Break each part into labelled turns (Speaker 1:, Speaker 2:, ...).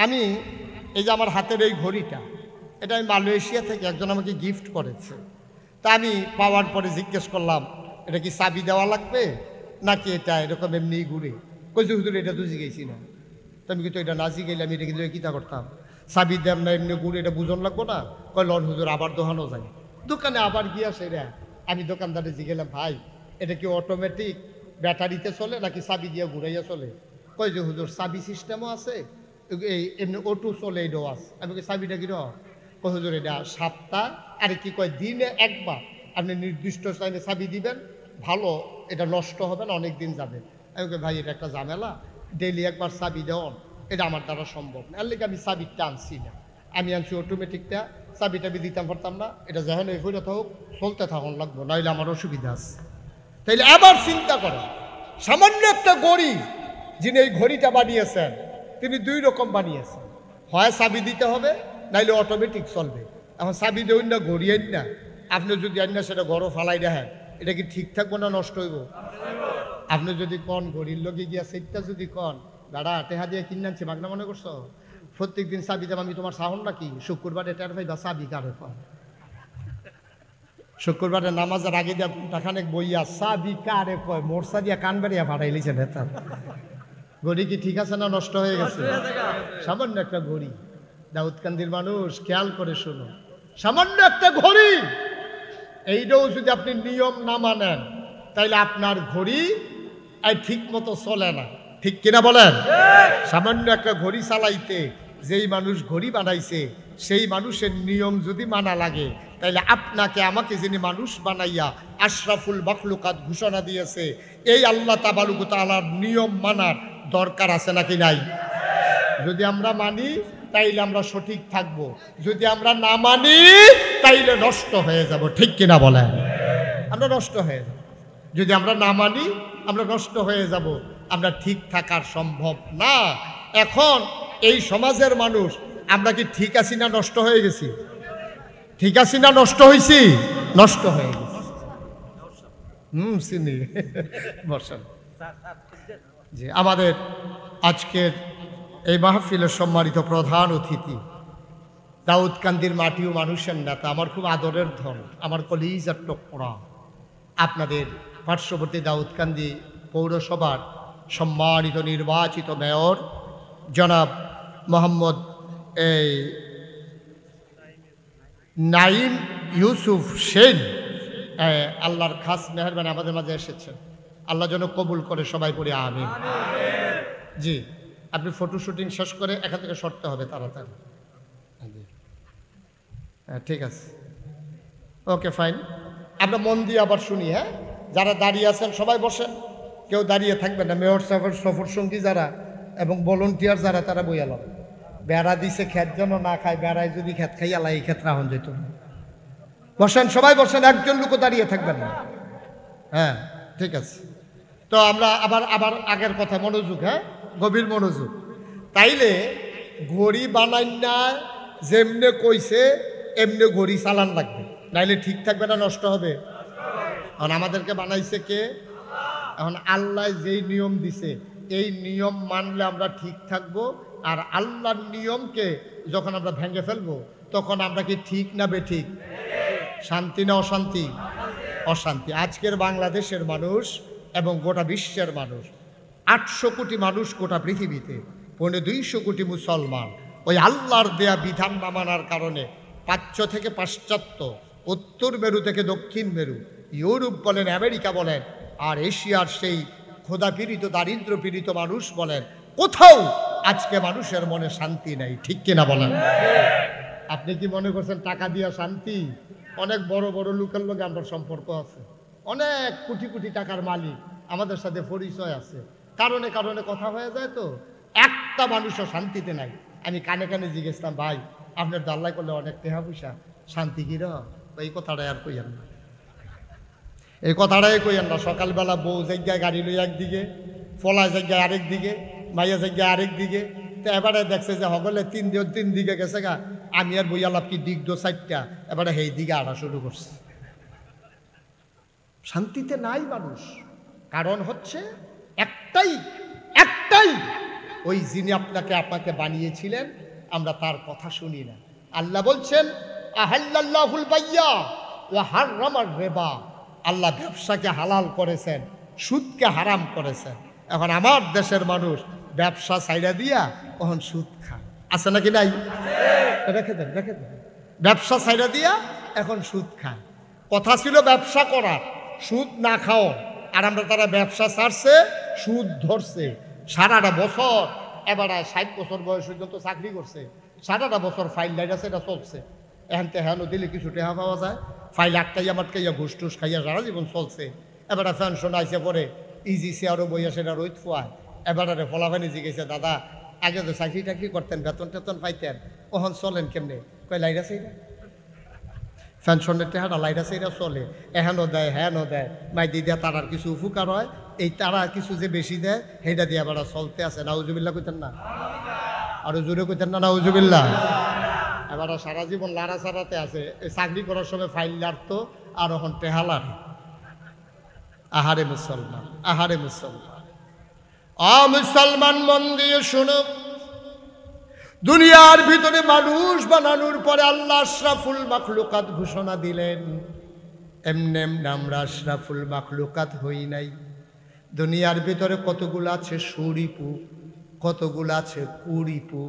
Speaker 1: আমি এই যে আমার হাতের এই ঘড়িটা, এটা আমি মালয়েশিয়া থেকে একজন আমাকে গিফট করেছে। তা আমি পাওয়ার পরে জিজ্ঞেস করলাম, এটা কি চাবি দেওয়া লাগবে নাকি এটা এরকম এমনি ঘুরে? কইছে হুজুর এটা তো জিজ্ঞেসি না। তো আমি কিন্তু এটা না জিজ্ঞেলে আমি এটা কিন্তু কিতা করতাম, চাবি দেন না এমনি ঘুরে, এটা বুঝন লাগবো না? কয় লন হুজুর, আবার দোকানও যায়। দোকানে আবার গিয়া সেরা আমি দোকানদারে জিজ্ঞেলাম, ভাই এটা কি অটোমেটিক ব্যাটারিতে চলে নাকি চাবি দিয়ে ঘুরাইয়া চলে? কয় যে হুজুর চাবি সিস্টেমও আছে, এই এমনি অটো চলে, এটাও আছে। আমি চাবিটা কি কয় হুজুর এটা সপ্তাহ আরে কি কয় দিনে একবার আপনি নির্দিষ্ট টাইমে চাবি দিবেন, ভালো, এটা নষ্ট হবে না, অনেক দিন যাবে। আমি কই ভাই এটা একটা ঝামেলা, ডেইলি একবার চাবি দেওয়ান এটা আমার দ্বারা সম্ভব না, এর লেগে আমি চাবিটা আনছি না। আমি আনছি অটোমেটিকটা, চাবি টাবি দিতাম পারতাম না, এটা যখন এই হইলে হোক চলতে থাকুন লাগবো, নইলে আমার অসুবিধা আছে। তাইলে আবার চিন্তা করেন, সামান্য একটা ঘড়ি, যিনি এই ঘড়িটা বানিয়েছেন তিনি দুই রকম বানিয়েছেন, হয় চাবি দিতে হবে নাইলে অটোমেটিক চলবে। এখন চাবি দেবেন না, ঘড়ি আইন না, আপনি যদি আইন না সেটা ঘরও ফালাই দেখেন, এটা কি ঠিক থাকবো না নষ্ট হইব? আপনি যদি কন ঘড়ির লগে গিয়া সেটটা যদি কন, দাদা টেহা দিয়ে কিনে আনছি মাগনা মনে করছো, প্রত্যেক দিন চাবি দেব আমি, তোমার সাহন নাকি শুক্রবার এটার ভাই বা চাবি কারে কন? শুক্রবারের নামাজের আগে দিয়া টাকানেক বইয়া চাবি কারে কয়, মোরসা দিয়া কান বেরিয়া ফাটাইলিছে নেতা। ঘড়ি কি ঠিক আছে না নষ্ট হয়ে গেছে? সামান্য একটা ঘড়ি, দাউদকান্দির মানুষ খেয়াল করে শুনো, সামান্য একটা ঘড়ি, এইটাও যদি আপনি নিয়ম না মানেন তাইলে আপনার ঘড়ি ঠিক মতো চলে না, ঠিক কিনা বলেন? সামান্য একটা ঘড়ি চালাইতে যেই মানুষ ঘড়ি বানাইছে সেই মানুষের নিয়ম যদি মানা লাগে, তাইলে আপনাকে আমাকে যিনি মানুষ বানাইয়া আশরাফুল মাখলুকাত ঘোষণা দিয়েছে, এই আল্লাহ তাবারক তাআলার নিয়ম মানার দরকার আছে নাকি নাই? যদি আমরা মানি তাইলে আমরা সঠিক থাকব, যদি আমরা না মানি তাইলে নষ্ট হয়ে যাব, ঠিক কিনা বলেন? আমরা নষ্ট হয়ে যাব, যদি আমরা না মানি আমরা নষ্ট হয়ে যাব, আমরা ঠিক থাকার সম্ভব না। এখন এই সমাজের মানুষ আমরা কি ঠিক আছি না নষ্ট হয়ে গেছি? ঠিক আছি না নষ্ট হয়েছি? নষ্ট হয়ে গেছি। চিনি বসেন। যে আমাদের আজকের এই মাহফিলের সম্মানিত প্রধান অতিথি, দাউদকান্দির মাটি ও মানুষের নেতা, আমার খুব আদরের ধন, আমার কলিজার টুকরা, আপনাদের পার্শ্ববর্তী দাউদকান্দি পৌরসভার সম্মানিত নির্বাচিত মেয়র জনাব মোহাম্মদ নাইম ইউসুফ সেন, আল্লাহর খাস মেহরবানি আমাদের মাঝে এসেছেন, আল্লাহ যেন কবুল করে, সবাই পড়ে আমিন। জি, আপনি ফটো শুটিং শেষ করে এখান থেকে সরতে হবে তাড়াতাড়ি। হ্যাঁ ঠিক আছে, ওকে ফাইন। আমরা মন দিয়ে আবার শুনি। হ্যাঁ, যারা দাঁড়িয়ে আছেন সবাই বসেন, কেউ দাঁড়িয়ে থাকবেন না। মেয়র সাহেবের সফর সঙ্গী যারা এবং ভলেন্টিয়ার যারা, তারা বইয়ালাম, বেড়া দিছে খেত যেন না খায়, বেড়ায় যদি খেত খাই আলাই এই খেত রাহন যেত না। বসেন সবাই বসেন, একজন লোকও দাঁড়িয়ে থাকবেন না। হ্যাঁ ঠিক আছে, তো আমরা আবার আগের কথা মনোযোগ, হ্যাঁ গভীর মনোযোগ। তাইলে ঘড়ি বানাই না, যেমনে কইছে এমনি ঘড়ি চালান লাগবে, নাইলে ঠিক থাকবে না নষ্ট হবে। এখন আমাদেরকে বানাইছে কে? এখন আল্লাহ যেই নিয়ম দিছে এই নিয়ম মানলে আমরা ঠিক থাকবো, আর আল্লাহর নিয়মকে যখন আমরা ভেঙে ফেলবো তখন আমরা কি ঠিক না বেঠিক? শান্তি না অশান্তি? অশান্তি। আজকের বাংলাদেশের মানুষ এবং গোটা বিশ্বের মানুষ, 800 কোটি মানুষ গোটা পৃথিবীতে, 250 কোটি মুসলমান, ওই আল্লাহর দেয়া বিধান না মানার কারণে প্রাচ্য থেকে পাশ্চাত্য, উত্তর মেরু থেকে দক্ষিণ মেরু, ইউরোপ বলেন, আমেরিকা বলেন, আর এশিয়ার সেই ক্ষুধাপীড়িত দারিদ্র পীড়িত মানুষ বলেন, কোথাও আজকে মানুষের মনে শান্তি নেই, ঠিক কিনা বলেন? আপনি কি মনে করছেন টাকা দিয়া শান্তি? অনেক বড় বড় লোকের লোক আমরা সম্পর্ক আছে, অনেক কোটি কোটি টাকার মালিক আমাদের সাথে পরিচয় আছে, কারণে কারণে কথা হয়ে যায়, তো একটা মানুষও শান্তিতে নাই। আমি কানে কানে জিজ্ঞেসলাম, ভাই আপনার দাল্লাই করলে অনেক টেহা পয়সা, শান্তি কি রহ? এই কথাটাই আর কইয়েন না, এই কথাটাই কইয়েন না। সকালবেলা বউ জায়গায় গাড়ি লই একদিকে, ফলা জায়গায় আরেক দিকে, মাইয়া জায়গায় আরেক দিকে, তো এবারে দেখছে যে হগলে তিন দিকে গেছে গা, আমি আর বইয়ালাপ কি দিক দো 4টা, এবারে সেই দিকে আড়া শুরু করছে। শান্তিতে নাই মানুষ, কারণ হচ্ছে একটাই, ওই যিনি আপনাকে বানিয়েছিলেন আমরা তার কথা শুনি না। আল্লাহ বলছেন আহাল্লাল্লাহুল বাইয়া ওয়া হাররামার রিবা, আল্লাহ ব্যবসাকে হালাল করেছেন, সুদকে হারাম করেছেন। এখন আমার দেশের মানুষ ব্যবসা ছাইড়া দিয়া এখন সুদ খায়, আছে নাকি নাই? রেখে দেন। ব্যবসা ছাইড়া দিয়া এখন সুদ খায়। কথা ছিল ব্যবসা করার, সুদ না খাও, আর আমরা তারা ব্যবসা ছাড়ছে, সুদ ধরছে। সারাটা বছর এবার 60 বছর বয়স পর্যন্ত চাকরি করছে, সারাটা বছর ফাইল লাইট আছে, এটা চলছে। এখন তেহানো দিলে কিছু টেহা পাওয়া যায়, ফাইল আটকাইয়া মাটকাইয়া ঘুষ টুস খাইয়া সারা জীবন চলছে। এবার পেনশন আইসে পরে ইজি চেয়ারও বইয়া সেটা রোদ খোয়ায়। এবারে ফলাফানি জিগেছে, দাদা আগে তো চাকরি টাকরি করতেন, বেতন টেতন পাইতেন, ওহন চলেন কেমনে? কয় লাইট আছে, পেনশনের টেহাটা লাইট আছে, এটা চলে, এহেনও দেয় হ্যানও দেয়, মাই দিয়ে তারার কিছু উপকার হয়, এই তারা কিছু যে বেশি দেয় সেইটা দিয়ে আবার চলতে আছে। নাউজুবিল্লাহ কইতেন না? আরো জোরে কইতেন না নাউজুবিল্লাহ? এবার সারা জীবন লাড়া চাড়াতে আছে। এই চাকরি করার সময় ফাইল লাড়তো, আর এখন টেহা লাড়ে। আহারে মুসলমান, আহারে মুসলমান, মুসলমান মন দিয়ে শুনো, দুনিয়ার ভিতরে মানুষ বানানোর পরে আল্লাহ আশরাফুল মাখলুকাত ঘোষণা দিলেন। এমনি আমরা আশরাফুল মাখলুকাত হই নাই। দুনিয়ার ভিতরে কতগুলো আছে সরিপু, কতগুলো আছে কুড়িপু,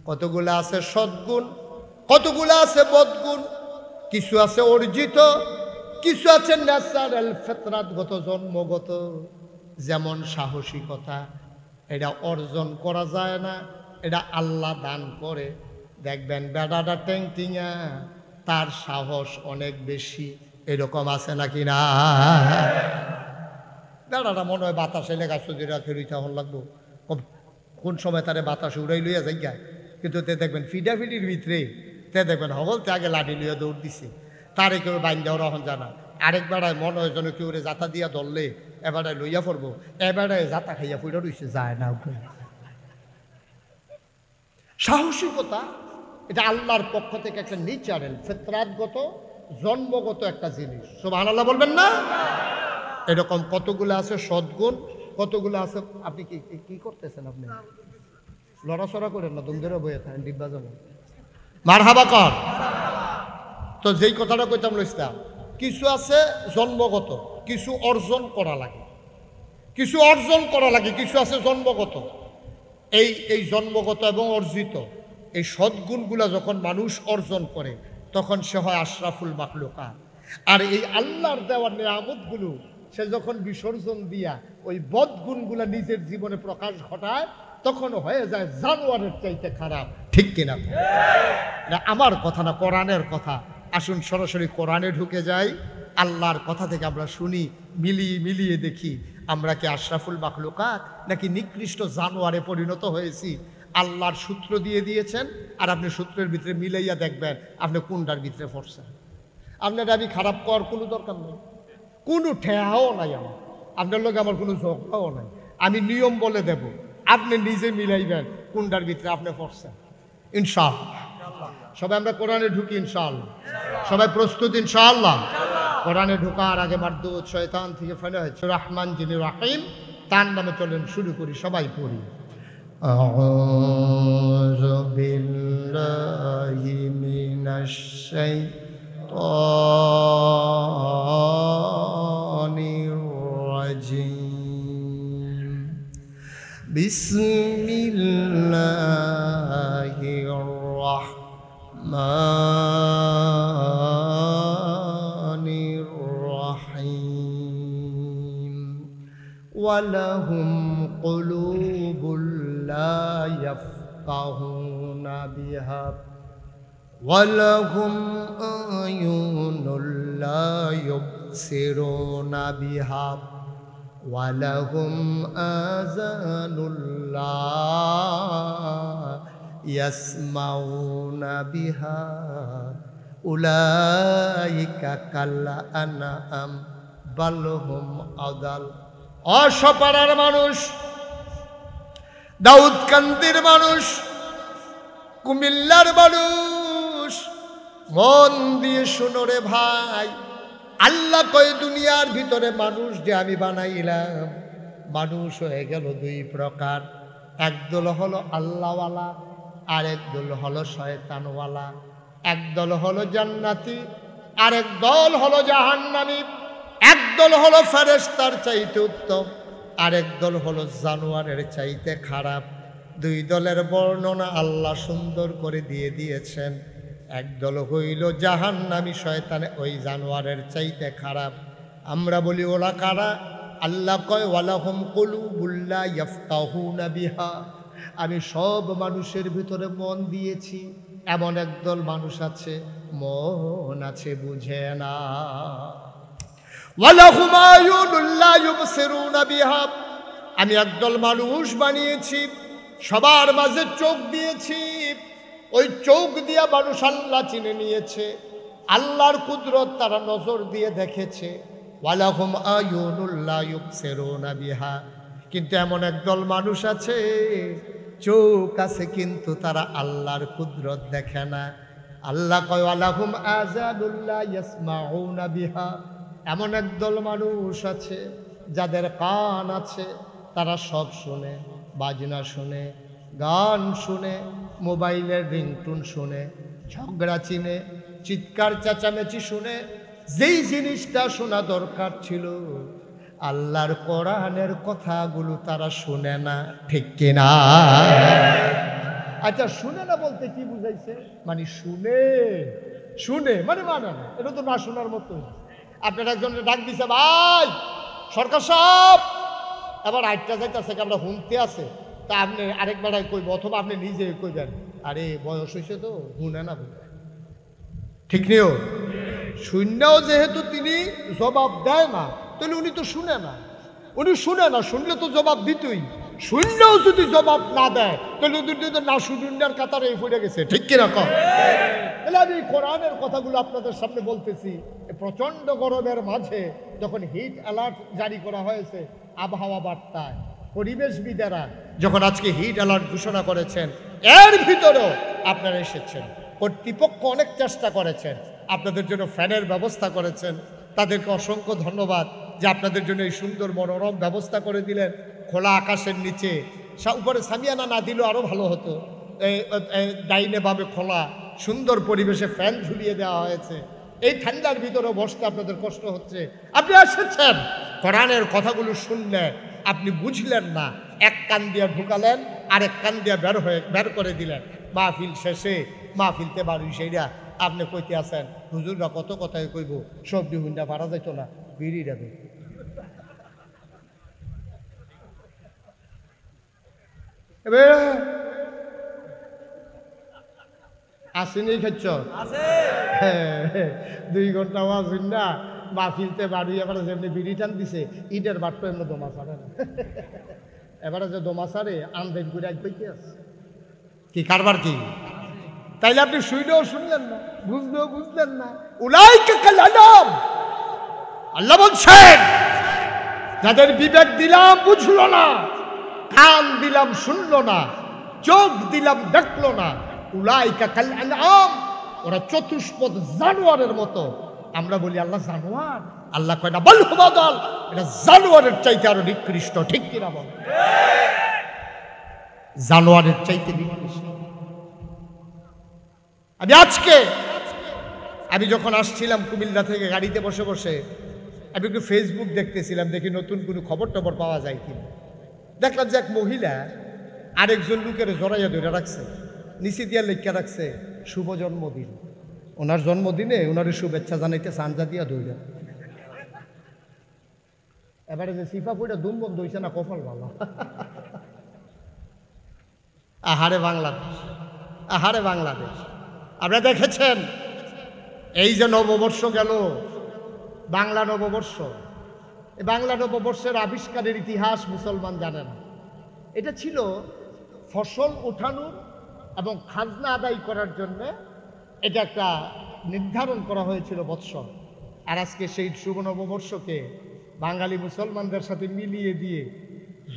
Speaker 1: কতগুলো আছে সদ্গুণ, কতগুলো আছে বদগুণ, কিছু আছে অর্জিত, কিছু আছে ন্যাচারাল ফিতরাতগত জন্মগত। যেমন সাহসিকতা, এটা অর্জন করা যায় না, এটা আল্লাহ দান করে। দেখবেন বেড়াটা ট্যাংটিঙা, তার সাহস অনেক বেশি, এরকম আছে নাকি না? বেড়াটা মনে হয় বাতাসে লেখা সুদিরা ফেরিতে হন লাগবো, কোন সময় তারে বাতাসে উড়াই লইয়া যাই গায়। কিন্তু তে দেখবেন ফিডাফিডির ভিতরে তে দেখবেন হগলতে আগে লাঠি লইয়া দৌড় দিছে, তারে কেউ বাইন দেওয়ার এখন জানা। আরেক বেড়ায় মনে হয় যেন কেউ জাতা দিয়া ধরলে এবারে লইয়া পড়বো, এবারে জাতা খাইয়া ফুটা রইছে, যায় না। সাহসিকতা এটা আল্লাহর পক্ষ থেকে একটা নেচারাল ফিতরাতগত জন্মগত একটা জিনিস। সুবহানাল্লাহ বলবেন না? এরকম কতগুলো আছে সদ্গুণ, কতগুলো আছে। আপনি কি করতেছেন? আপনি লড়াচড়া করেন না, দুম ধরে বইয়ে থাকেন, ডিব্বা যাবেন, মারহাবা কর। তো যেই কথাটা কইতাম লইছিলাম, কিছু আছে জন্মগত, কিছু অর্জন করা লাগে, কিছু অর্জন করা লাগে, কিছু আছে জন্মগত। এই জন্মগত এবং অর্জিত এই সদ্গুণগুলা যখন মানুষ অর্জন করে তখন সে হয় আশরাফুল মাখলুকাত। আর এই আল্লাহর দেওয়ার নিয়ামতগুলো সে যখন বিসর্জন দিয়া ওই বদগুণগুলা নিজের জীবনে প্রকাশ ঘটায় তখন হয়ে যায় জানোয়ারের চাইতে খারাপ। ঠিক কিনা? না আমার কথা না, কোরআনের কথা। আসুন সরাসরি কোরআনে ঢুকে যাই, আল্লাহর কথা থেকে আমরা শুনি, মিলিয়ে দেখি আমরা কি আশরাফুল মাখলুকাত নাকি নিকৃষ্ট জানোয়ারে পরিণত হয়েছি। আল্লাহর সূত্র দিয়ে দিয়েছেন, আর আপনি সূত্রের ভিতরে মিলাইয়া দেখবেন আপনি কোনটার ভিতরে পড়ছেন। আপনার আমি খারাপ করার কোনো দরকার নেই, কোনো ঠেহাও নাই আমার, আপনার লোক আমার কোনো ঝগড়াও নাই। আমি নিয়ম বলে দেব, আপনি নিজে মিলাইবেন কোনটার ভিতরে আপনি পড়ছেন। ইনশাআল্লাহ সবাই আমরা কোরআনে ঢুকি ইনশাআল্লাহ। সবাই প্রস্তুত ইনশাআল্লাহ? কোরআনে ঢোকার আগে মারদুদ শয়তান থেকে ফেলে হয়েছে রহমান যিনি রাহিম, তার নামে চলেন শুরু করি, সবাই পড়ি। আউযু বিল্লাহি মিনাশ শাইতানির রাজিম। বিসমিল্লাহির রাহমানির রাহিম। ওয়ালাহুম কুলুবুল লা ইয়াফকাহুনা বিহা ওয়ালাহুম আয়ুনুল লা ইউবসিরুনা বিহা ওয়ালাহুম আযানুল লা ইয়াসমাউনা বিহা উলাইকা কাল আনআম বাল হুম আদাল। অসপাড়ার মানুষ, দাউদকান্দির মানুষ, কুমিল্লার মানুষ, মন দিয়ে শুনো রে ভাই। আল্লাহ কয় দুনিয়ার ভিতরে মানুষ যে আমি বানাইলাম, মানুষ হয়ে গেল দুই প্রকার। একদল হলো আল্লাহওয়ালা, আরেক দল হলো শয়তানওয়ালা। একদল হলো জান্নাতি, আরেক দল হলো জাহান্নামী। একদল হলো ফেরেশতার চাইতে উত্তম, আরেক দল হলো জানোয়ারের চাইতে খারাপ। দুই দলের বর্ণনা আল্লাহ সুন্দর করে দিয়ে দিয়েছেন। একদল হইল জাহান্নামী, শয়তানে ওই জানোয়ারের চাইতে খারাপ। আমরা বলি ওরা কারা? আল্লাহ কয় ওয়ালাহুম কুলুবুল লা ইয়াফকাহুনা বিহা, আমি সব মানুষের ভিতরে মন দিয়েছি। এমন একদল মানুষ আছে মন আছে বুঝে না। ওয়ালাহুম আয়ুনুল লা ইউবসিরুনা বিহা, আমি একদল মানুষ বানিয়েছি, সবার মাঝে চোখ দিয়েছি। ওই চোখ দিয়া মানুষ আল্লাহ চিনে নিয়েছে, আল্লাহর কুদরত তারা নজর দিয়ে দেখেছে। ওয়ালাহুম আয়ুনুল লা ইউবসিরুনা বিহা, কিন্তু এমন একদল মানুষ আছে চোখ আছে কিন্তু তারা আল্লাহর কুদরত দেখে না। আল্লাহ কয় ওয়ালাহুম আযানুল লা ইয়াসমাউনা বিহা, এমন একদল মানুষ আছে যাদের কান আছে, তারা সব শুনে, বাজনা শুনে, গান শুনে, মোবাইলের রিংটোন শুনে, ঝগড়া চিনে, চিৎকার চেঁচামেচি শুনে। যেই জিনিসটা শোনা দরকার ছিল আল্লাহর কোরআনের কথাগুলো তারা শুনে না, ঠিক কিনা? আচ্ছা, শুনে না বলতে কি বুঝাইছে? মানে শুনে শুনে মানে মানে না, এটা তো না শোনার মতো। আপনার একজনের ডাক দিছে, ভাই সরকার সাহেব, এবার আটটা যাইতেছে, আমরা হুনতে আছে, তা আপনি আরেক বেড়ায় কইব, অথবা আপনি নিজে কইবেন, আরে বয়স হয়েছে তো হুনে না, ঠিক নেও। শূন্যও যেহেতু তিনি জবাব দেয় না, তাহলে উনি তো শুনে না। উনি শুনে না, শুনলে তো জবাব দিতই। শূন্যও যদি জবাব না দেয় তাহলে না শুনার কাতারে পড়ে গেছে, ঠিক কিনা? তাহলে আমি কোরআনের কথাগুলো আপনাদের সামনে বলতেছি। প্রচন্ড গরমের মাঝে যখন হিট অ্যালার্ট জারি করা হয়েছে আবহাওয়া বার্তায়, পরিবেশবিদেরা যখন আজকে হিট অ্যালার্ট ঘোষণা করেছেন, এর ভিতরেও আপনারা এসেছেন। কর্তৃপক্ষ অনেক চেষ্টা করেছেন, আপনাদের জন্য ফ্যানের ব্যবস্থা করেছেন, তাদেরকে অসংখ্য ধন্যবাদ যে আপনাদের জন্য এই সুন্দর মনোরম ব্যবস্থা করে দিলেন। খোলা আকাশের নিচে, উপরে সামিয়ানা না দিলেও আরও ভালো হতো। ডাইনে ভাবে খোলা সুন্দর পরিবেশে ফ্যান ঝুলিয়ে দেওয়া হয়েছে। এই ঠান্ডার ভিতরে বসতে আপনাদের কষ্ট হচ্ছে। আপনি এসেছেন, কোরআনের কথাগুলো শুনলেন, আপনি বুঝলেন না, এক কান দিয়ে ঢুকালেন, আরেক কান দিয়ে বের করে দিলেন। মাহফিল শেষে মাহফিলতে বাড়ি সেইরা আপনি কইতে আছেন, হুজুররা কত কথাই কইব, সবজি হুন্ডা পারা যাইতো না, বিড়ি যাবে। আসেনি খাচ্ছ 2 ঘন্টা আসুন না মাহফিলতে বাড়ি, এবারে যেমনি বিড়ি টান দিছে, ইটের বাট্টো এমনি দমা সারে না। এবারে যে দমা সারে আনদেন করে এক বইতে আছে কি কারবার কি? তাইলে আপনি শুইলেও শুনলেন না, বুঝলেও বুঝলেন না। উলাইকা কাল আনাম, আল্লাহ বলছেন যাদের বিবেক দিলাম বুঝলো না, কান দিলাম শুনলো না, চোখ দিলাম দেখলো না, উলাইকা কাল আনাম, ওরা চতুষ্পদ জানোয়ারের মতো। আমরা বলি আল্লাহ জানোয়ার, আল্লাহ কয় না, বল হুমাদাল, এটা জানোয়ারের চাইতে আরো নিকৃষ্ট, ঠিক কিনা বল? জানোয়ারের চাইতে নিকৃষ্ট। আমি যখন আসছিলাম কুমিল্লা থেকে গাড়িতে বসে বসে আমি একটু ফেসবুক দেখতেছিলাম, দেখি নতুন কোনো খবর টবর পাওয়া যায় কিনা। দেখলাম যে এক মহিলা আরেকজন লোকের জড়াইয়া ধরে রাখছে, নিচে দিয়া লেখা রাখছে শুভ জন্মদিন। ওনার জন্মদিনে ওনার শুভেচ্ছা জানাইতে সানজা দিয়া ধরে। এবারে যে সিফা পইটা দুম বন্ধ হয়েছে না, কপাল ভালো। আহারে বাংলাদেশ, আহারে বাংলাদেশ। আপনারা দেখেছেন এই যে নববর্ষ গেল, বাংলা নববর্ষ, এই বাংলা নববর্ষের আবিষ্কারের ইতিহাস মুসলমান জানে না। এটা ছিল ফসল ওঠানোর এবং খাজনা আদায় করার জন্য এটা একটা নির্ধারণ করা হয়েছিল বৎসর। আর আজকে সেই শুভ নববর্ষকে বাঙালি মুসলমানদের সাথে মিলিয়ে দিয়ে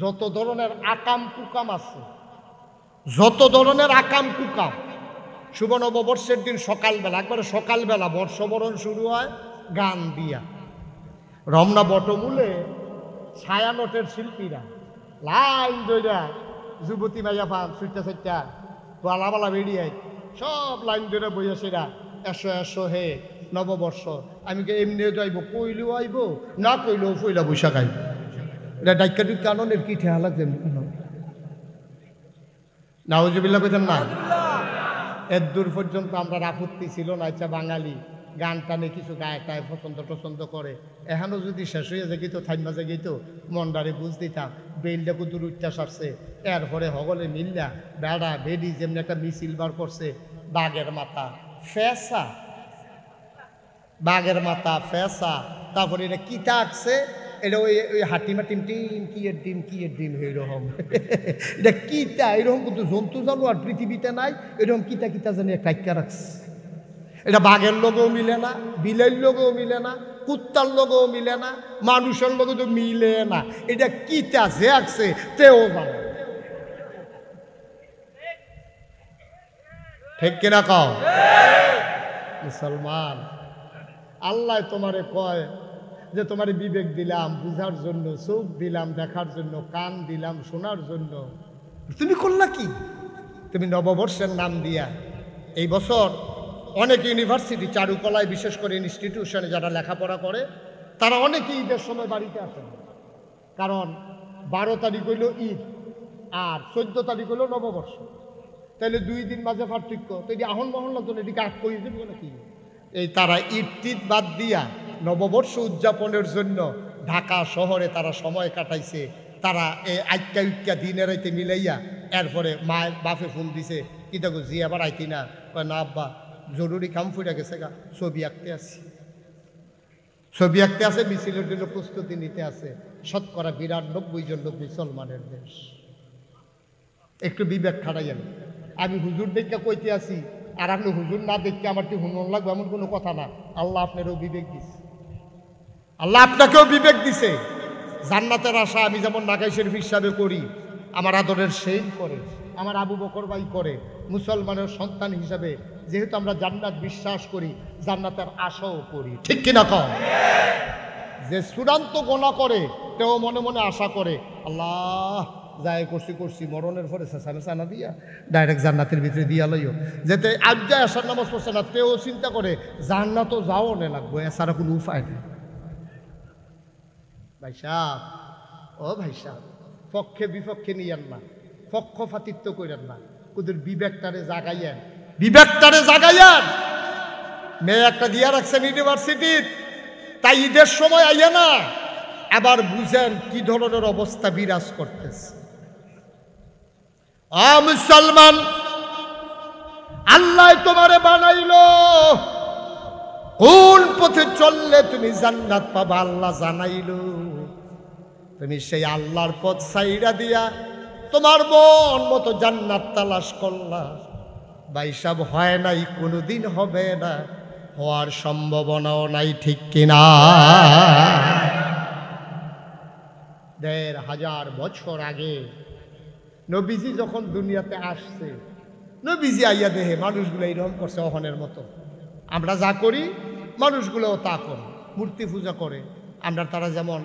Speaker 1: যত ধরনের আকাম কুকাম আছে, যত ধরনের আকাম কুকাম, শুভ নববর্ষের দিন সকালবেলা, একবারে সকালবেলা বর্ষবরণ শুরু হয় গান দিয়া। রমনা বটমূলে ছায়ানটের শিল্পীরা লাইন ধইরা যুবতী মাইয়া পান সুইটা সাইটা বালা বালা বেরিয়ে সব লাইন ধরে বইয়া সেরা এসো এসো হে নববর্ষ। আমি কে এমনিও যাইব, কইলেও আইব না কইলেও পয়লা বৈশাখ আইব। এটা ডাইকা টুক কাননের কি ঠেয়া লাগছে নাউজুবিল্লাহ কইতেন না। এর দূর পর্যন্ত আমরা আপত্তি ছিল না। আচ্ছা বাঙালি গান টানে কিছু গায়ে টায় পছন্দ করে, এখনও যদি শেষ হয়ে যায় তো থাইমা যায় তো মন্ডারে বুঝ দিতাম বেলটা কুতুর উচ্চাস আসছে। এরপরে হগলে মিল্লা বেড়া বেডি যেমনি একটা মিছিল বার করছে বাঘের মাথা ফেসা, বাঘের মাথা ফেসা, তারপরে এটা কিতা আঁকছে, এটা ওই ওই হাটিমা টিম টিম কি এর ডিম এইরকম এটা কিতা এরকম কিন্তু জন্তু জানোয়ার পৃথিবীতে নাই এরকম কিতা কিতা জানি একটা রাখছে। এটা বাঘের লোকেও মিলে না, বিলের লোকেও মিলে না, কুত্তার লোকেও মিলে না, মানুষের লোকে তো মিলে না। এটা কিতা যে আঁকছে তেও জানে, ঠিক কিনা কও মুসলমান? আল্লাহ তোমারে কয় যে তোমার বিবেক দিলাম বুঝার জন্য, চোখ দিলাম দেখার জন্য, কান দিলাম শোনার জন্য, তুমি করলা কি? তুমি নববর্ষের নাম দিয়া এই বছর অনেক ইউনিভার্সিটি চারুকলায় বিশেষ করে ইনস্টিটিউশনে যারা লেখাপড়া করে তারা অনেকে ঈদের সময় বাড়িতে আসেন, কারণ 12 তারিখ হইল ঈদ আর 14 তারিখ হইল নববর্ষ, তাহলে 2 দিন মাঝে পার্থক্য, তো এটি আহন মহন লাগতো না, এটিকে আগ করে দেবে নাকি? এই তারা ঈদ টিদ বাদ দিয়া নববর্ষ উদযাপনের জন্য ঢাকা শহরে তারা সময় কাটাইছে। তারা এই আইক্কা উইক্কা দিনের রাইতে মিলাইয়া এরপরে মায়ের বাপে ফোন দিছে, কি দেখো জি আবার আইতি না? না আব্বা জরুরি কাম ফুটে গেছে গা, ছবি আঁকতে আসি, ছবি আঁকতে আছে, মিছিলের জন্য প্রস্তুতি নিতে আছে। শতকরা 92 জন লোক মুসলমানের দেশ। একটু বিবেক খাটাইয়েন। আমি হুজুর দেখে কইতে আসি আর আপনি হুজুর না দেখতে আমার কি হুনন লাগবে এমন কোনো কথা না। আল্লাহ আপনারও বিবেক দিছে, আল্লাহ আপনাকেও বিবেক দিছে। জান্নাতের আশা আমি যেমন নাগাই শরীফ হিসাবে করি, আমার আদরের সেই করে, আমার আবু বকর ভাই করে, মুসলমানের সন্তান হিসাবে যেহেতু আমরা জান্নাত বিশ্বাস করি, জান্নাতের আশাও করি, ঠিক কিনা কও? যে চূড়ান্ত গোনা করে তেও মনে মনে আশা করে আল্লাহ যাই করছি মরণের পরে চেঁচামেচা না দিয়া ডাইরেক্ট জান্নাতের ভিতরে দিয়া লইও, যেতে আজ যায় আসার নামাজ পড়ছে না তেও চিন্তা করে জান্নাতও যাও নে লাগবো, এছাড়া কোনো উপায় নেই। ভাই সাহেব, ও ভাই সাহেব, পক্ষে বিপক্ষে নিয়েন না, পক্ষপাতিত্ব করেন না, ওদের বিবেকটারে জাগাইয়েন, বিবেকটারে জাগাইয়েন। মেয়ে একটা দিয়া রাখছেন ইউনিভার্সিটির, তাই ঈদের সময় আইয়া না আবার বুঝেন কি ধরনের অবস্থা বিরাজ করতেছে। মুসলমান, আল্লাহ তোমারে বানাইলো, কোন পথে চললে তুমি জান্নাত পাবা আল্লাহ জানাইলো। তুমি সেই আল্লাহর পথ সাইরা দিয়া তোমার মন মতো জান্নাত তালাশ করলা। ভাই সাহেব, হয় নাই, কোনোদিন হবে না, হওয়ার সম্ভাবনাও নাই, ঠিক কিনা? 1500 বছর আগে নবীজি যখন দুনিয়াতে আসছে, নবীজি আইয়া দেহে মানুষগুলো এইরকম করছে অহনের মতো। আমরা যা করি মানুষগুলোও তা করে, মূর্তি পূজা করে। আমরা তারা যেমন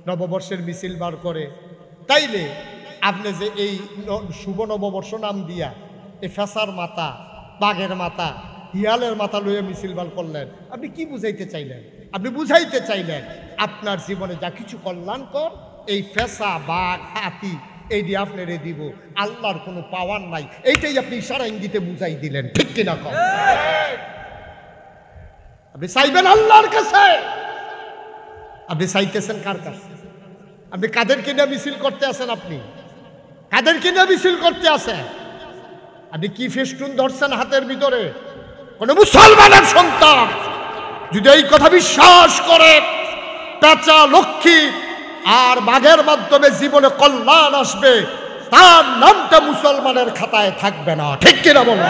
Speaker 1: নববর্ষের মিছিল বার করে, তাইলে আপনি যে এই শুভ নববর্ষ নাম দিয়া এই ফেসার মাথা, বাঘের মাথা, হিয়ালের মাথা লইয়া মিছিল বার করলেন, আপনি কি বুঝাইতে চাইলেন? আপনি বুঝাইতে চাইলেন আপনার জীবনে যা কিছু কল্যাণকর এই ফেসা বাঘ হাতি এই দিয়ে আপনার দিব, আল্লাহর কোনো পাওয়ার নাই, এইটাই আপনি ইশারা ইঙ্গিতে বুঝাই দিলেন, ঠিক কিনা কম? আপনি চাইবেন আল্লাহর কাছে, আপনি চাইতেছেন কার কাছে? আপনি কাদেরকে নিয়ে মিছিল করতে আছেন? আপনি কাদেরকে নিয়ে মিছিল করতে আছেন? আপনি কি ফেস্টুন ধরছেন হাতের ভিতরে? কোন মুসলমানের সন্তান যদি এই কথা বিশ্বাস করে পেঁচা লক্ষ্মী আর বাঘের মাধ্যমে জীবনে কল্যাণ আসবে, তার নামটা মুসলমানের খাতায় থাকবে না, ঠিক কিনা বলো?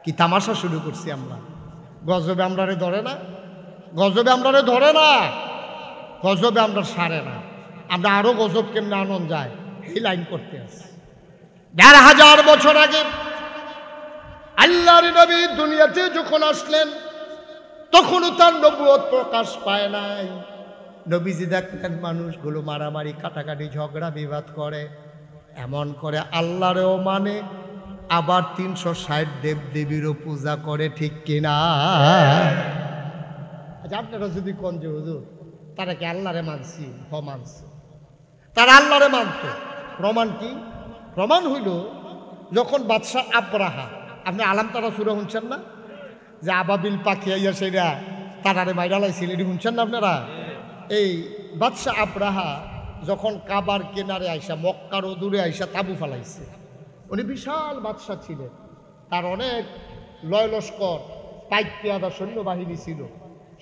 Speaker 1: কি তামাশা শুরু করছি আমরা? গজবে আমরারে ধরে না, গজবে আমরারে ধরে না, গজবে আমরা সারে না। আমরা আরো গজব কেমনে আনন্দ যায় এই লাইন করতে আসি। 1500 বছর আগে আল্লাহর নবী দুনিয়াতে যখন আসলেন তখনও তার নবুয়ত প্রকাশ পায় নাই। নবীজি দেখলেন মানুষগুলো মারামারি কাটাকাটি ঝগড়া বিবাদ করে, এমন করে আল্লাহরেও মানে, আবার 360 দেব দেবীরও পূজা করে, ঠিক কিনা? আচ্ছা, আপনারা যদি কোন যে হুজুর তারা কি আল্লাহরে মানছি? মানছে, তারা আল্লাহরে মানত। প্রমাণ কি? প্রমাণ হইল যখন বাদশাহ আব্রাহা, আপনি আলাম তারা সুরা শুনছেন না, যে আবাবিল পাখি আইয়া সেরা তারারে মাইরা লাইছিল, এটি শুনছেন না আপনারা? এই বাদশাহ আব্রাহা যখন কাবার কেনারে আইসা, মক্কার দূরে আইসা তাবু ফালাইছে, উনি বিশাল বাদশাহ ছিলেন, তার অনেক লয় লস্কর পাইক পেয়াদা সৈন্যবাহিনী ছিল,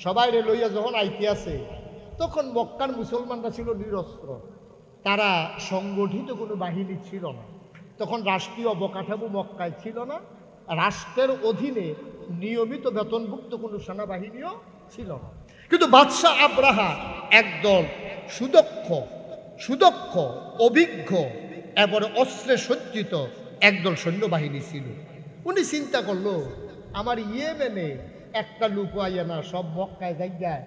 Speaker 1: সবাই লইয়া যখন আইতে আছে, তখন মক্কার মুসলমানরা ছিল নিরস্ত্র, তারা সংগঠিত কোনো বাহিনী ছিল না, তখন রাষ্ট্রীয় অবকাঠামো মক্কায় ছিল না, রাষ্ট্রের অধীনে নিয়মিত বেতনভুক্ত কোনো সেনাবাহিনীও ছিল না। কিন্তু বাদশাহ আব্রাহা একদল সুদক্ষ অভিজ্ঞ এবং অস্ত্রে সজ্জিত একদল সৈন্যবাহিনী ছিল। উনি চিন্তা করলো, আমার ইয়েমেনে একটা লোক আইয়া না সব মক্কায় জায়গায়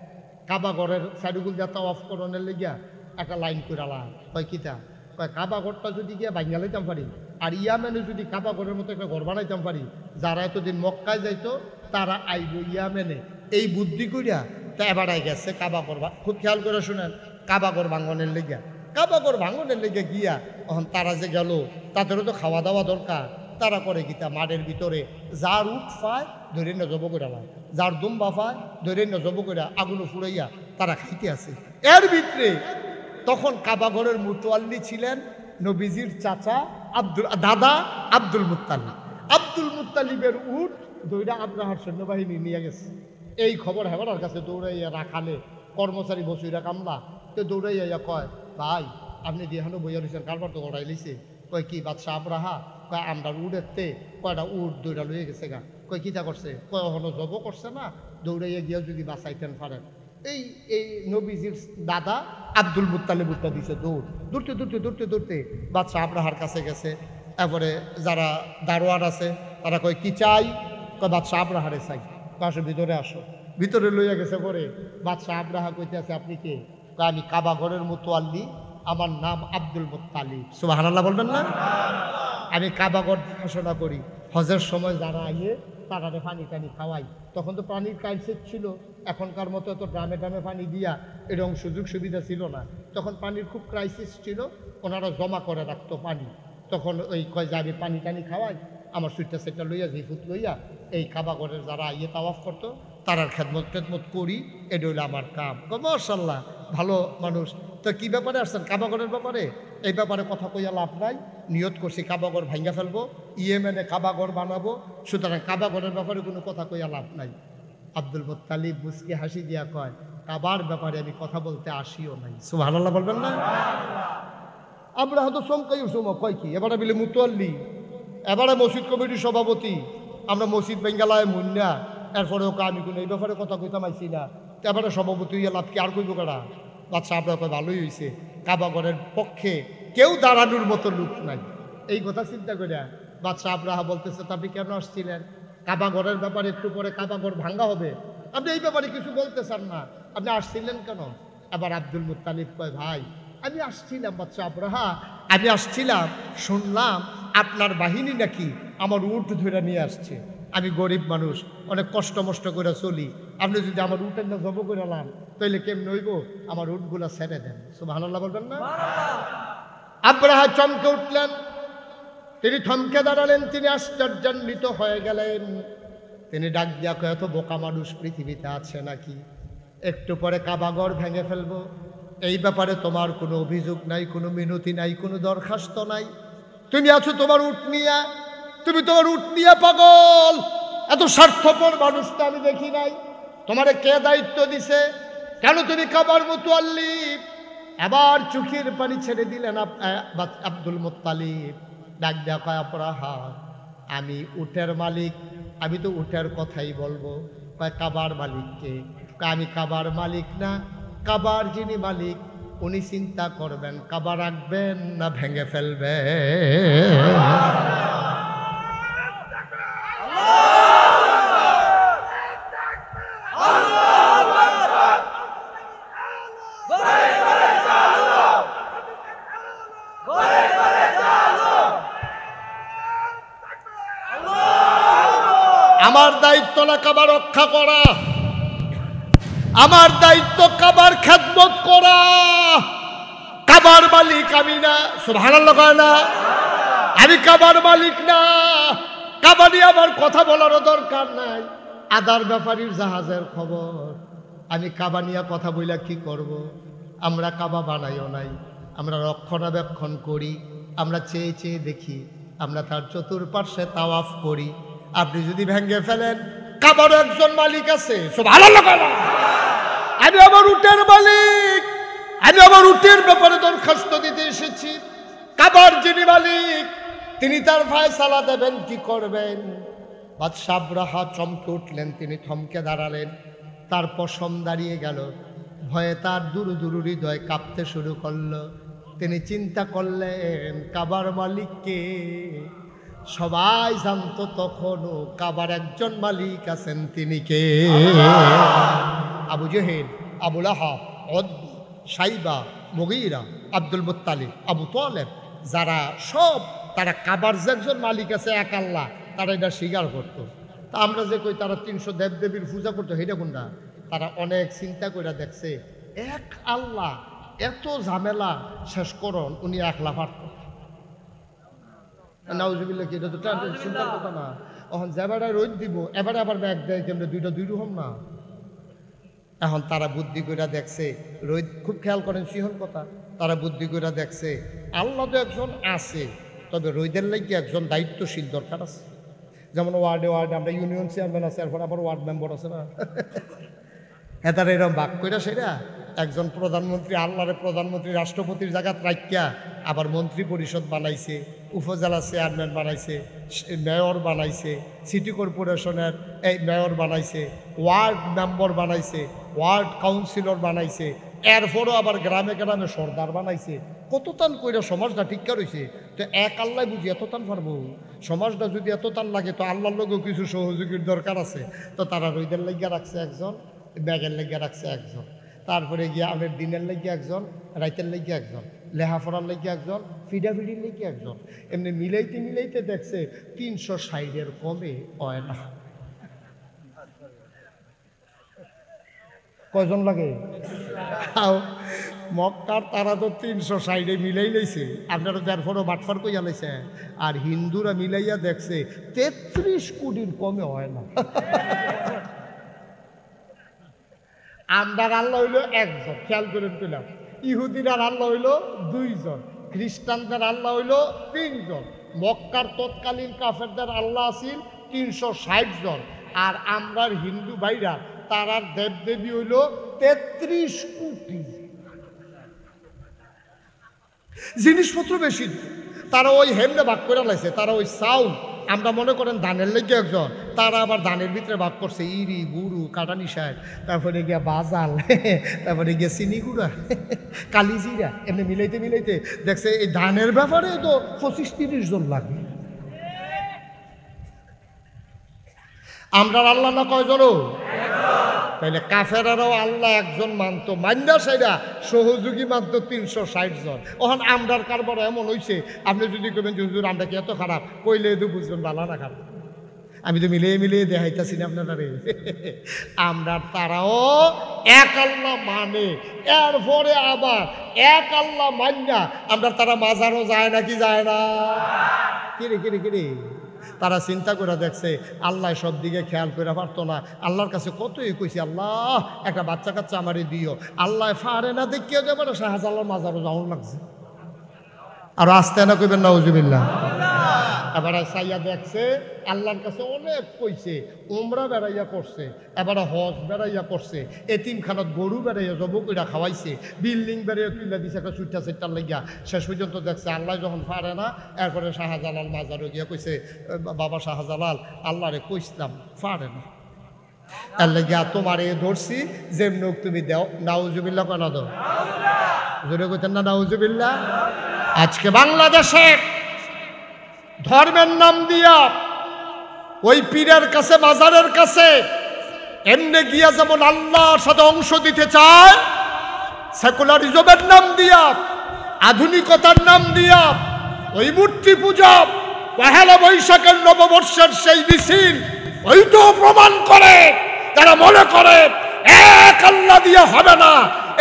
Speaker 1: কাবাগরের সাইডুগুল দিয়ে তাওয়াফ করণের লেগিয়া একটা লাইন করে আলা কয় কিতা, কয় কাবাগরটা যদি গিয়া বাইঙ্গা লাইতাম পারি, আর ইয়ামেনে যদি কাবাগরের মতো একটা ঘর বানাইতাম পারি, যারা এতদিন মক্কায় যাইতো তারা আইব ইয়ামেনে, এই বুদ্ধি করিয়া তা এবারাই গেছে কাবাগর। খুব খেয়াল করে শুনেন, কাবাগর ভাঙনের লেগিয়া, কাবাগর ভাঙনের লেগে গিয়া তখন তারা যে গেল, তাদেরও তো খাওয়া দাওয়া দরকার, তারা করে গীতা মাঠের ভিতরে যার উঠ পায় ধরে নজব করে, যার দুম্বা পায় ধরে নজব করে আগুন ফুরাইয়া তারা খাইতে আছে। এর ভিতরে তখন কাবাগরের মুতোয়াল্লি ছিলেন নবীজির চাচা দাদা আব্দুল মুত্তালিব। আব্দুল মুত্তালিবের উট দৌড়া আব্রাহার সৈন্যবাহিনী নিয়ে গেছে। এই খবর হেবারার কাছে দৌড়াইয়া রাখালে কর্মচারী বসুইরা কামলা, তো দৌড়াইয়া কয়, ভাই আপনি দিহানো বইয়া রয়েছেন, কারবার তো গড়াই লিছে। কয় কি বাদশাহ আব্রাহা? কয় আমরা উড়েতে কয়টা উট দৌড়া লইয়া গেছে গা। কয় কিতা করছে? কয় এখনো জব করছে না, দৌড়াইয়া গিয়া যদি বাঁচাইতেন পারেন। এই এই নবীজির দাদা আব্দুল মুত্তালিব উঠটা দিছে দৌড়, দৌড়তে বাদশাহ আব্রাহার কাছে গেছে। তারপরে যারা দারোয়ান আছে তারা কয় কি চাই? কয় বাদশাহ আব্রাহারে চাই। আসো ভিতরে আসো। ভিতরে লইয়া গেছে পরে বাদশাহ আব্রাহা কইতে আছে, আপনি কে? কয় আমি কাবাগরের মুতোয়াল্লি, আমার নাম আব্দুল মুত্তালিব। সুবহানাল্লাহ বলবেন না? আমি কাবাগর দেখাশোনা করি, হজের সময় যারা আইয়ে তারা পানি টানি খাওয়াই। তখন তো পানির ক্রাইসিস ছিল, এখনকার মতো তো ড্রামে ড্রামে পানি দিয়া এরকম সুযোগ সুবিধা ছিল না, তখন পানির খুব ক্রাইসিস ছিল, ওনারা জমা করে রাখতো পানি। তখন ওই কয় যে আমি পানি টানি খাওয়াই, আমার সুইটটা সেটটা লইয়া জিফুত লইয়া এই কাবাগরের যারা আইয়ে তাওয়াফ করতো তারার খেদমত করি, এটা হইলো আমার কাম। মাশাআল্লাহ, ভালো মানুষ। তো কী ব্যাপারে আসছেন? কাবাগরের ব্যাপারে। এই ব্যাপারে কথা কইয়া লাভ নাই, নিয়ত করছি কাবাগর ভাঙ্গা ফেলবো, ইয়েমেনে কাবাগর বানাবো, সুতরাং কাবাগরের ব্যাপারে কোনো কথা কইয়া লাভ নাই। আব্দুল মুত্তালিব মুসকে হাসি দিয়া কয়, কাবার ব্যাপারে আমি কথা বলতে আসিও নাই। সুবহানাল্লাহ বলবেন না? আমরা হয়তো চমকাই সময় কয় কি, এবারে বিলে মুতোয়াল্লি, এবারে মসজিদ কমিটির সভাপতি, আমরা মসজিদ বেঙ্গালায় মুন্না, এরপরে ওকে আমি কোনো এই ব্যাপারে কথা কইতাম আইছি না, এবারে সভাপতি হইয়া লাভ কি আর কইব কারা? বাচ্চা আপনার কয় ভালোই হয়েছে, কাবাগরের পক্ষে কেউ দাঁড়ানোর মতো লোক নাই। এই কথা চিন্তা করিয়া বাচ্চা আব্রাহা বলতেছে, আপনি কেন আসছিলেন? কাবাগরের ব্যাপারে একটু পরে কাবাগর ভাঙ্গা হবে, আপনি এই ব্যাপারে কিছু বলতে চান না, আপনি আসছিলেন কেন? আবার আব্দুল মুত্তালিব কয়, ভাই আমি আসছিলাম বাচ্চা আব্রাহা, আমি আসছিলাম, শুনলাম আপনার বাহিনী নাকি আমার উট ধরে নিয়ে আসছে, আমি গরিব মানুষ, অনেক কষ্ট মষ্ট করে চলি, আপনি যদি আমার উটের না জব করে লান তাইলে কেমন হইব? আমার উটগুলা ছেড়ে দেন। সুবহানাল্লাহ বলবেন না? আব্রাহা চমকে উঠলেন, তিনি থমকে দাঁড়ালেন, তিনি আশ্চর্যান্বিত হয়ে গেলেন। তিনি ডাক দিয়া কয়, এত বোকা মানুষ পৃথিবীতে আছে নাকি? একটু পরে কাবাগর ভেঙে ফেলবো, এই ব্যাপারে তোমার কোনো অভিযোগ নাই, কোনো মিনতি নাই, কোনো দরখাস্ত নাই। তুমি আছো তোমার উট নিয়া, তুমি তোমার উট নিয়া পাগল। এত স্বার্থপর মানুষটা আমি দেখি নাই। তোমারে কে দায়িত্ব দিছে? কেন তুমি কাবার মুতোয়াল্লি? আবার চোখের পানি ছেড়ে দিলেন আব্দুল মুত্তালিব। ডাক দেয়া কয়, আব্রাহা আমি উটের মালিক, আমি তো উটের কথাই বলবো। কয় কাবার মালিককে? আমি কাবার মালিক না, কাবার যিনি মালিক উনি চিন্তা করবেন কাবা রাখবেন না ভেঙে ফেলবেন। আমার দায়িত্ব না কাবা রক্ষা করা, আমার দায়িত্ব কাবার খেদমত করা। কাবার মালিক আমি না, সুবহানাল্লাহ কয় না? আমি কাবার মালিক না। কাবা নিয়ে আমার কথা বলারও দরকার নাই। আদার ব্যাপারীর জাহাজের খবর, আমি কাবা নিয়ে কথা বইলা কি করব? আমরা কাবা বানাইও নাই, আমরা রক্ষণাবেক্ষণ করি, আমরা চেয়ে চেয়ে দেখি, আমরা তার চতুর্পার্শ্বে তাওয়াফ করি। আপনি যদি ভেঙে ফেলেন, কাবার একজন মালিক আছে, সুবহানাল্লাহ কয় না? আমি আমার উটের মালিক, আমি আমার উটের ব্যাপারে দরখাস্ত দিতে এসেছি। কাবার যিনি মালিক তিনি তার ফায়সালা দেবেন, কি করবেন। বাদশাহ আবরাহা চমকে উঠলেন, তিনি থমকে দাঁড়ালেন, তার পশম দাঁড়িয়ে গেল, ভয়ে তার দুরু দুরু হৃদয় কাঁপতে শুরু করলো। তিনি চিন্তা করলেন কাবার মালিককে। সবাই জানতো তখনও কাবার একজন মালিক আছেন, তিনি কে? Abu Jahl, Abu Lahab, Utba, Shaiba, Mughira, Abdul Muttalib, Abu Talib, যারা সব তারা কাবার যে একজন মালিক আছে এক আল্লাহ, তারা এটা স্বীকার করতো। তা আমরা যে কই তারা 300 দেবদেবীর পূজা করতো, সেটা কোনটা? তারা অনেক চিন্তা করে দেখছে এক আল্লাহ এত ঝামেলা শেষ করুন উনি একলা পারত। নাউজুবিল্লাহ, কি এটা তো চিন্তার কথা না। এখন যেবারে রোদ দিব এবারে আবার ব্যাগ দেয় কেমন, দুইটা দুই রকম না। এখন তারা বুদ্ধি করে দেখছে, রোদ খুব খেয়াল করেন সিহন কথা, তারা বুদ্ধি করে দেখছে আল্লাহ তো একজন আছে, তবে রোদের লাগে একজন দায়িত্বশীল দরকার আছে। যেমন ওয়ার্ডে ওয়ার্ডে আমরা ইউনিয়ন চেয়ারম্যান আছে, এরপর আবার ওয়ার্ড মেম্বার আছে না, হ্যাঁ তারা এরকম ভাগ করে সেটা একজন প্রধানমন্ত্রী, আল্লাহরে প্রধানমন্ত্রী রাষ্ট্রপতির জায়গা রাখিয়া আবার মন্ত্রী পরিষদ বানাইছে, উপজেলা চেয়ারম্যান বানাইছে, মেয়র বানাইছে, সিটি কর্পোরেশনের এই মেয়র বানাইছে, ওয়ার্ড মেম্বার বানাইছে, ওয়ার্ড কাউন্সিলর বানাইছে, এরপরও আবার গ্রামে গ্রামে সর্দার বানাইছে। কত টান কইরা সমাজটা ঠিকঠাক রয়েছে। তো এক আল্লাহ বুঝি এত টান পারবো? সমাজটা যদি এত টান লাগে তো আল্লাহর লোকেও কিছু সহযোগীর দরকার আছে। তো তারা রইদের লাগিয়া রাখছে একজন, ব্যাগের লাগিয়া রাখছে একজন, তারপরে গিয়ে আমের দিনের লাগিয়ে একজন, রাইতের লাগিয়ে একজন, লেহাফড়ার লাগিয়ে একজন, ফিডাফিডির লাগিয়ে একজন। এমনি মিলাইতে মিলাইতে দেখছে 360-এর কমে হয় না। কয়জন লাগে? মক্কার তারা তো 360-এ মিলাই লাইছে, আপনারা তারপরও বাটফার কইয়া লাইছে। আর হিন্দুরা মিলাইয়া দেখছে 33 কোটির কমে হয় না। আমরার আল্লাহ হইল একজন, খেয়াল করেন পেলাম। ইহুদিরার আল্লাহ হইল 2 জন, খ্রিস্টানদের আল্লাহ হইল 3 জন, মক্কার তৎকালীন কাফেরদের আল্লাহ আছিল 360 জন। আর আমরার হিন্দু ভাইরা তারার দেবদেবী হইল 33 কোটি। জিনিসপত্র বেশি, তারা ওই হেমনে ভাগ করে লাইছে। তারা ওই চাউল, আমরা মনে করেন ধানের লেগে একজন, তারা আবার ধানের ভিতরে ভাগ করছে ইরি, গুরু, কাটানি সার, তারপরে গিয়া বাজাল, তারপরে গিয়া চিনি গুঁড়া, কালিজিরা, এমনি মিলাইতে মিলাইতে দেখছে এই ধানের ব্যাপারে তো 25-30 জন লাগে। আমরা আল্লাহ না কয়জন? তাইলে কাফেরারাও আল্লাহ একজন মানতো, মান্না সেরা সহযোগী মানতো 360 জন। ওখান আমরার কারবার এমন হয়েছে, আপনি যদি কবেন যে হুজুর আমরা কি এত খারাপ, কইলে তো বুঝবেন ভালো না খারাপ। আমি তো মিলিয়ে মিলিয়ে দেখাইতেছি না আপনারা। আমরা তারাও এক আল্লাহ মানে, এরপরে আবার এক আল্লাহ মান্না আমরা তারা মাজারও যায় নাকি যায় না? কিরে কিরে কিরে তারা চিন্তা করে দেখছে আল্লাহ সব দিকে খেয়াল করে পারতো না। আল্লাহর কাছে কতই কইছি, আল্লাহ একটা বাচ্চা কাচ্চা আমারই দিও। আল্লাহ ফারে না দেখিয়ে দেবে না, শাহজালাল মাজারও যাওয়ার লাগছে। আর আসতে না কইবেন নাউজুবিল্লাহ। এবারে সাইয়া দেখছে আল্লাহর কাছে অনেক কইছে, উমরা বেড়াইয়া করছে, এবারে হজ বেড়াইয়া করছে, এতিমখানাত গরু বেড়াইয়া জব কইরা খাওয়াইছে, বিল্ডিং বেড়াইয়া তুলে দিছে একটা সুইটা সেটার লাগিয়া। শেষ পর্যন্ত দেখছে আল্লাহ যখন পারে না, এরপরে শাহজালাল মাজারও গিয়া কইছে, বাবা শাহজালাল আল্লাহরে কইসলাম পারে না, এর লাগিয়া তোমারে ধরছি, যেমন তুমি দেও। নাউজুবিল্লাহ কেন দাও? জোরে কইতেন না নাউজুবিল্লাহ? আজকে বাংলাদেশে ধর্মের নাম দিয়া ওই পীরের কাছে, মাজারের কাছে এমনি গিয়া যেমন আল্লাহর সাথে অংশ দিতে চায়, সেকুলারিজমের নাম দিয়া, আধুনিকতার নাম দিয়া ওই মূর্তি পূজা, পহেলা বৈশাখের নববর্ষের সেই মিছিল ওইটাও প্রমাণ করে তারা মনে করে এক আল্লাহ দিয়ে হবে না,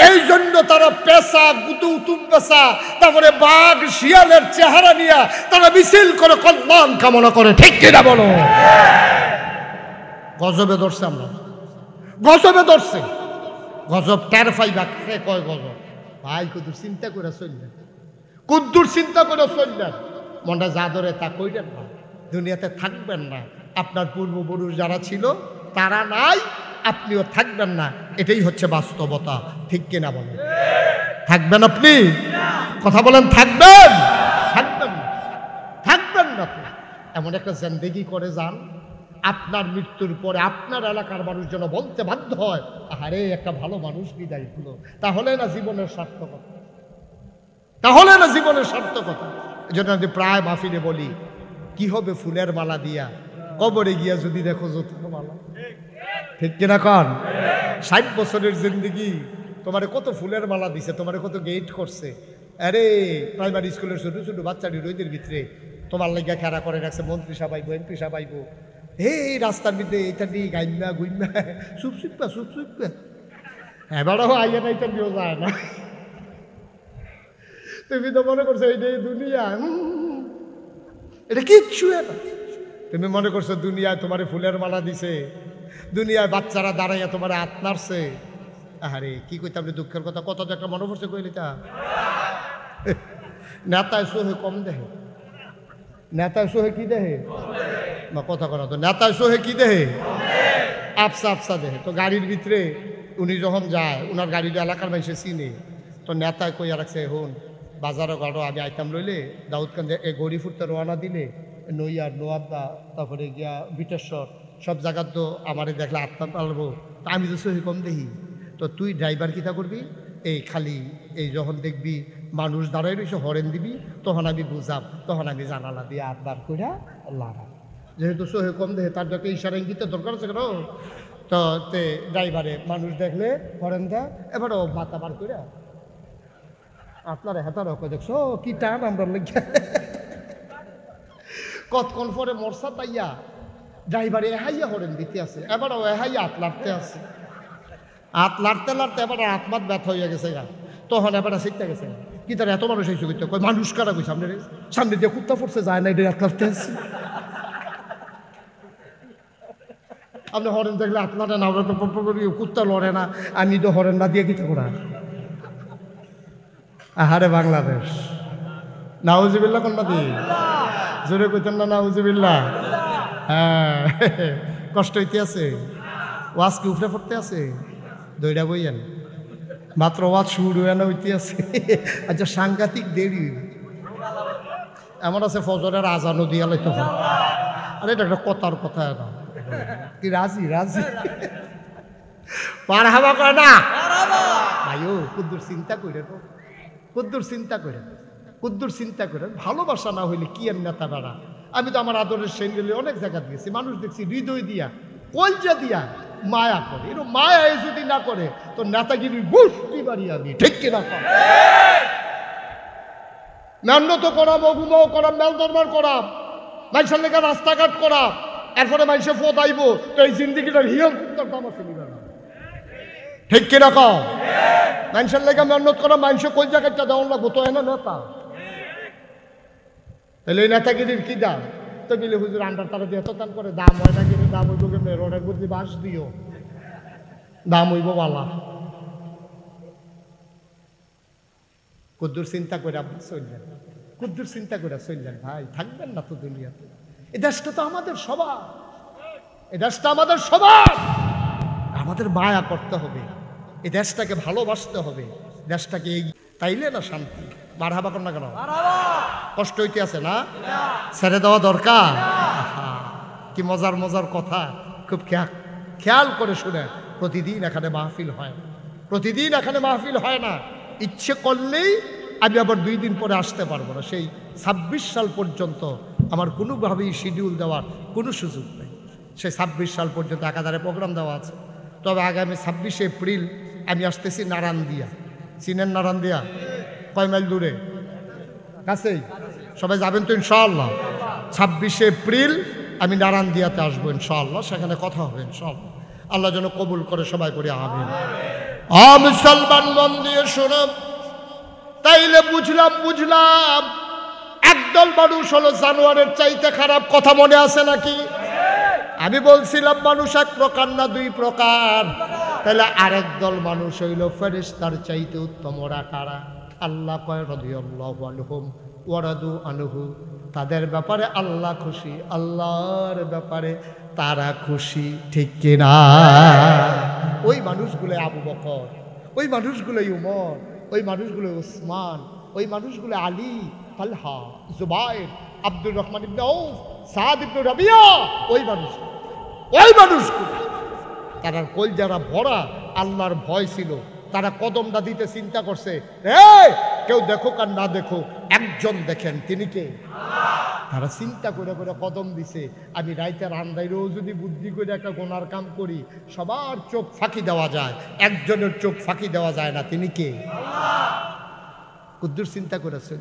Speaker 1: এই জন্য তারা পেশা গুতু পেশা তারপরে বাঘ শিয়ালের চেহারা নিয়ে তারা মিছিল করে কল্যাণ কামনা করে। ঠিক কিনা বলো? গজবে ধরছে, আমরা গজবে ধরছে। গজব টের পাইবা কারে কয় গজব? ভাই কুদ্দুর চিন্তা করে চললেন, কুদ্দুর চিন্তা করে চললেন, মনটা যা ধরে তা কইলেন না, দুনিয়াতে থাকবেন না। আপনার পূর্বপুরুষ যারা ছিল তারা নাই, আপনিও থাকবেন না, এটাই হচ্ছে বাস্তবতা। ঠিক কিনা বলেন? থাকবেন আপনি? কথা বলেন, থাকবেন? থাকবেন না, থাকবেন না। এমন একটা জিন্দেগি করে যান, আপনার মৃত্যুর পরে আপনার এলাকার মানুষ যেন বলতে বাধ্য হয়, আরে একটা ভালো মানুষ বিদায় হলো। তাহলে না জীবনের সার্থকতা, তাহলে না জীবনের সার্থকতা। এই জন্য আমি প্রায় মাহফিলে বলি, কি হবে ফুলের মালা দিয়া কবরে গিয়া যদি দেখো জুতার মালা। ঠিক কিনা কন? 60 বছরের জিন্দগি তোমারে কত ফুলের মালা দিছে, তোমারে কত গেট করছে। আরে প্রাইমারি স্কুলের ছোট ছোট বাচ্চাটি রোদের ভিতরে তোমার লাগিয়া খেলা করে রাখছে, মন্ত্রী সাবাইবো, এমপি সাবাইবো, এই রাস্তার মধ্যে এটা দিয়ে গাইমা গুইমা চুপ চুপা চুপ চুপা এবারও আইয়া না, এটা দিয়েও যায় না। তুমি তো মনে করছো এইটাই দুনিয়া, এটা কিচ্ছু না। তুমি মনে করছো দুনিয়ায় তোমার ফুলের মালা দিছে, দুনিয়ায় বাচ্চারা দাঁড়াইয়া তোমার হাত নাড়ছে। আরে কি কইতাম রে, দুঃখের কথা কত একটা মনে পড়ছে কইলিতা। নেতায় সোহে কম দেহে, নেতায় সোহে কি দেহে বা কথা করা তো, নেতায় সোহে কি দেহে আফসা আফসা দেহে। তো গাড়ির ভিতরে উনি যখন যায়, উনার গাড়িটা এলাকার মানুষে চিনে, তো নেতায় কইয়া রাখছে, হন বাজারও গাড়ো আমি আইতাম লইলে দাউদকান্দে এ গড়ি ফুটতে রওনা দিলে নইয়ার নোয়াবদা তারপরে গিয়া বিটেশ্বর সব জায়গা তো আমারে দেখলে আত্মা পালবো, তা আমি তো সহি কম দেখি। তো তুই ড্রাইভার কিতা করবি, এই খালি এই যখন দেখবি মানুষ দাঁড়াই রয়েছে হরেন দিবি, তখন আমি বুঝাম, তখন আমি জানালা দিয়ে আটবার কইরা লাড়া। যেহেতু সহি কম দেখে তার যত ইশারা ইঙ্গিতে দরকার আছে কেন, তো তে ড্রাইভারে মানুষ দেখলে হরেন দেয়, এবারও মাথা বার কইরা আপনারা হেতার ওকে দেখছো কি টান আমরা লেগে। কতক্ষণ পরে মরসা তাইয়া ড্রাইভারে এহাইয়া হরেন দিতে আছে, এবারও এহাইয়া হাত লাড়তে আছে, হাত লাড়তে লাড়তে এবার আত্মাত ব্যথা হইয়া গেছে গা, তখন এবার শিখতে গেছে কি তার এত মানুষ এই চুকিতে কই মানুষ কারা কই সামনে সামনে দিয়ে কুত্তা পড়ছে যায় না, এটা হাত লাড়তে আছে। আপনি হরেন দেখলে হাত লাড়ে না, কুত্তা লড়ে না, আমি তো হরেন না দিয়ে কিতা করা। আহারে বাংলাদেশ, নাউজুবিল্লাহ কোন বাদি জোরে কইতেন না নাউজুবিল্লাহ। হ্যাঁ কষ্ট হইতে আছে, ওয়াজ কি উফরে পড়তে আছে, দইটা বইয়েন মাত্র ওয়াজ শুরু এনে হইতে আছে। আচ্ছা সাংঘাতিক দেরি, এমন আছে ফজরের আজানও দিয়া লাইতে হয়। আরে এটা একটা কথার কথা না, কি রাজি রাজি পার হাবা করে না ভাইও, কুদ্দুর চিন্তা করে, কুদ্দুর চিন্তা করে, কুদ্দুর চিন্তা করে। ভালোবাসা না হইলে কি আর নেতা বেড়া। আমি তো আমার আদরের সেন্ডেলে অনেক জায়গা দিয়েছি, মানুষ দেখছি হৃদয় দিয়া কলজা দিয়া মায়া করে, এরকম মায়া যদি না করে তো নেতাগিরির গোষ্ঠী বাড়িয়ে আমি। ঠিক কিনা? মেহনত করাম, অগুমাও করাম, মেল দরবার করাম, মানুষের লেগে রাস্তাঘাট করাম, এরপরে মানুষে ফোদাইব, তো এই জিন্দিগিটার হিয়াল কুত্তার দাম আছে নিবে না। ঠিক কিনা কও? মানুষের লেগে মেহনত করা, মানুষের কোন জায়গাটা দেওয়ান লাগবো, তো এনে নেতা। তাহলে এই নেতাগিরির কি দাম? তো গেলে হুজুর আন্ডার তারা দিয়ে এত দাম করে, দাম হয় না কিন্তু দাম হইব কেমন, রোডের বুদ্ধি বাস দিও দাম হইব বালা। কুদ্দুর চিন্তা করে আপনি চললেন, কুদ্দুর চিন্তা করে চললেন। ভাই থাকবেন না তো দুনিয়াতে, এই দেশটা তো আমাদের সবার, এই দেশটা আমাদের সবার, আমাদের মায়া করতে হবে, এই দেশটাকে ভালোবাসতে হবে, দেশটাকে তাইলে না শান্তি। মারহাবা কর না কেন? কষ্ট হইতে আছে না, ছেড়ে দেওয়া দরকার। কি মজার মজার কথা, খুব খেয়াল করে শুনে। প্রতিদিন এখানে মাহফিল হয়, প্রতিদিন এখানে মাহফিল হয় না। ইচ্ছে করলেই আমি আবার 2 দিন পরে আসতে পারবো না, সেই 26 সাল পর্যন্ত আমার কোনোভাবেই শিডিউল দেওয়ার কোনো সুযোগ নেই। সেই 26 সাল পর্যন্ত একাধারে প্রোগ্রাম দেওয়া আছে। তবে আগামী 26 এপ্রিল আমি আসতেছি নারায়ণদিয়া। চিনেন নারায়ণদিয়া? কয় মাইল দূরে, কাছেই। সবাই যাবেন তো ইনশাআল্লাহ। 26 এপ্রিল আমি নারায়ণদিয়াতে আসবো ইনশাআল্লাহ, সেখানে কথা হবে ইনশাআল্লাহ। আল্লাহ যেন কবুল করে, সবাই করি আমিন। মুসলমান মন দিয়ে শোনো, তাইলে বুঝলাম একদল মানুষ হলো জানোয়ারের চাইতে খারাপ। কথা মনে আছে নাকি? আমি বলছিলাম মানুষ এক প্রকার না দুই প্রকার। তাহলে আরেক দল মানুষ হইল ফেরেশতার চাইতে উত্তম। ওরা কারা? আল্লাহ কয় রাদিয়াল্লাহু আনহুম ওয়া রাদু আনহু। তাদের ব্যাপারে আল্লাহ খুশি, আল্লাহর ব্যাপারে তারা খুশি। ঠিক কিনা? ওই মানুষগুলো আবু বকর, ওই মানুষগুলো উমর, ওই মানুষগুলো উসমান, ওই মানুষগুলো আলী, তালহা, জুবাইর, আব্দুর রহমান ইবনে আউফ, সাদ ইবনে রাবিয়া, ওই মানুষগুলো তারা কলজারা ভরা আল্লাহর ভয় ছিল। তারা কদমটা দিতে চিন্তা করছে, কেউ দেখুক আর না দেখুক, একজন দেখেন, তিনি কে? তারা চিন্তা করে করে কদম দিছে। আমি রাইতের আন্দাইরেও যদি বুদ্ধি করে একটা গোনার কাম করি, সবার চোখ ফাঁকি দেওয়া যায়, একজনের চোখ ফাঁকি দেওয়া যায় না, তিনি কে? কুদ্দুর চিন্তা করেছেন।